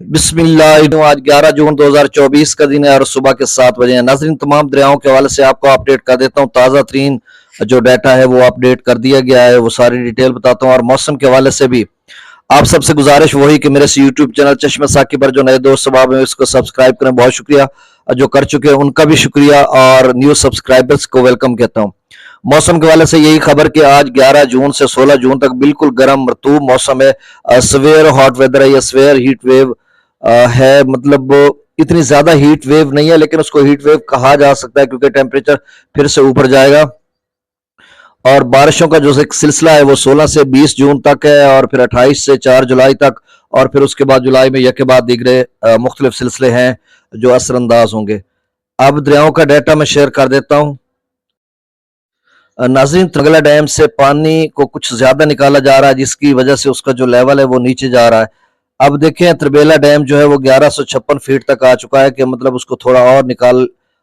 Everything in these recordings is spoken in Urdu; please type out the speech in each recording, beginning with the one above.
بسم اللہ آج 11 جون 2024 کا دن ہے اور صبح کے 7 بجے ہیں۔ ناظرین تمام دریاؤں کے حوالے سے آپ کو اپڈیٹ کر دیتا ہوں۔ تازہ ترین جو ڈیٹا ہے وہ اپڈیٹ کر دیا گیا ہے، وہ ساری ڈیٹیل بتاتا ہوں۔ اور موسم کے حوالے سے بھی آپ سب سے گزارش وہی کہ میرے یوٹیوب چینل چشمہ ساکی پر جو نئے دوست سباب ہیں اس کو سبسکرائب کریں، بہت شکریہ۔ جو کر چکے ہیں ان کا بھی شکریہ، اور نیو سبسکرائبرز کو ویلکم کہتا ہوں۔ موسم کے حوالے سے یہی خبر کہ آج 11 جون سے 16 جون تک بالکل گرم مرطوب موسم ہے۔ سویئر ہاٹ ویدر ہے، یہ سویئر ہیٹ ویو ہے، مطلب اتنی زیادہ ہیٹ ویو نہیں ہے لیکن اس کو ہیٹ ویو کہا جا سکتا ہے کیونکہ ٹیمپریچر پھر سے اوپر جائے گا۔ اور بارشوں کا جو ایک سلسلہ ہے وہ 16 سے 20 جون تک ہے، اور پھر 28 سے 4 جولائی تک، اور پھر اس کے بعد جولائی میں یکے بعد دیگرے مختلف سلسلے ہیں جو اثر انداز ہوں گے۔ اب دریاؤں کا ڈیٹا میں شیئر کر دیتا ہوں۔ ناظرین ترنگلا ڈیم سے پانی کو کچھ زیادہ نکالا جا رہا ہے، جس کی وجہ سے اس کا جو لیول ہے وہ نیچے جا رہا ہے۔ اب دیکھیں تربیلا ڈیم جو ہے وہ 1156 فیٹ تک آ چکا ہے، کہ مطلب اس کو تھوڑا اور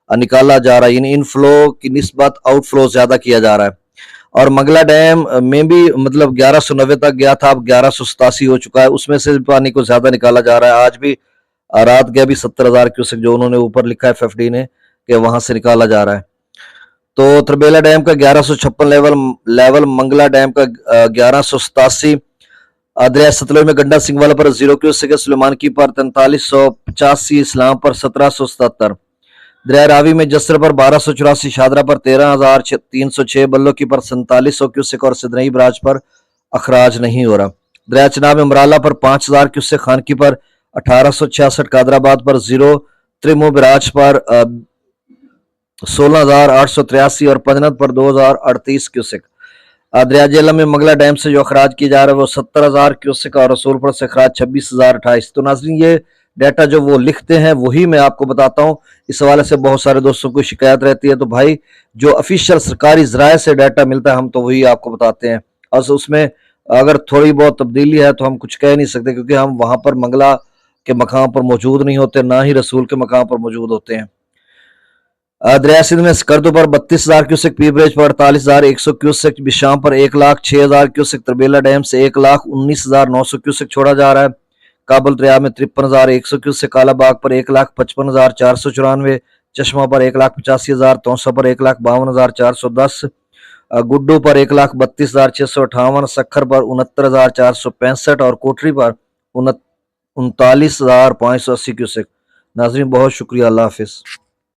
نکالا جا رہا ہے، یعنی ان فلو کی نسبت آؤٹ فلو زیادہ کیا جا رہا ہے۔ اور منگلا ڈیم میں بھی مطلب 1190 تک گیا تھا، اب 1187 ہو چکا ہے، اس میں سے پانی کو زیادہ نکالا جا رہا ہے۔ آج بھی رات گیا بھی 70,000 کیوسک جو انہوں نے اوپر لکھا ہے FFD نے کہ وہاں سے نکالا جا رہا ہے۔ تو تربیلا ڈیم کا 1156 لیول، منگلا ڈیم کا 1187، دریائے ستلج میں گنڈا سنگھ والا پر 0 کیوسک ہے، سلیمان کی پر 4385، اسلام پر 1777، دریائے راوی میں جسر پر 1284، شادرہ پر 13,306، بلو کی پر 4700 کیوسک، اور سدنئی براج پر اخراج نہیں ہو رہا۔ دریائے چناب میں امرالہ پر 5000 کیوسک، خانکی پر 1866، قادر آباد پر 0، تریمو براج پر 16,883، اور پنجنت پر 2038 کیوسک۔ دریائے جہلم میں منگلا ڈیم سے جو اخراج کیا جا رہا ہے وہ 70,000 کیوسک، اور رسول پور سے اخراج 26,028۔ تو ناظرین یہ ڈیٹا جو وہ لکھتے ہیں وہی میں آپ کو بتاتا ہوں۔ اس حوالے سے بہت سارے دوستوں کو شکایت رہتی ہے، تو بھائی جو افیشل سرکاری ذرائع سے ڈیٹا ملتا ہے ہم تو وہی آپ کو بتاتے ہیں، اور اس میں اگر تھوڑی بہت تبدیلی ہے تو ہم کچھ کہہ نہیں سکتے، کیونکہ ہم وہاں پر منگلا کے مقام پر موجود نہیں ہوتے، نہ ہی رسول کے مقام پر موجود ہوتے ہیں۔ دریائے سندھ میں سکردو پر 32,000 کیوسک، پی بریج پر 48,100 کیوسک، بشام پر 1,06,000 کیوسک، تربیلا ڈیم سے 1,19,900 کیوسک چھوڑا جا رہا ہے۔ کابل دریا میں 53,100 کیوسک، کالا باغ پر 1,55,494، چشمہ پر 1,85,000، تونسا پر 1,52,410، گڈو پر 1,32,658، سکھر پر 69,465، اور کوٹری پر 39,580 کیوسک۔ ناظرین بہت شکریہ، اللہ حافظ۔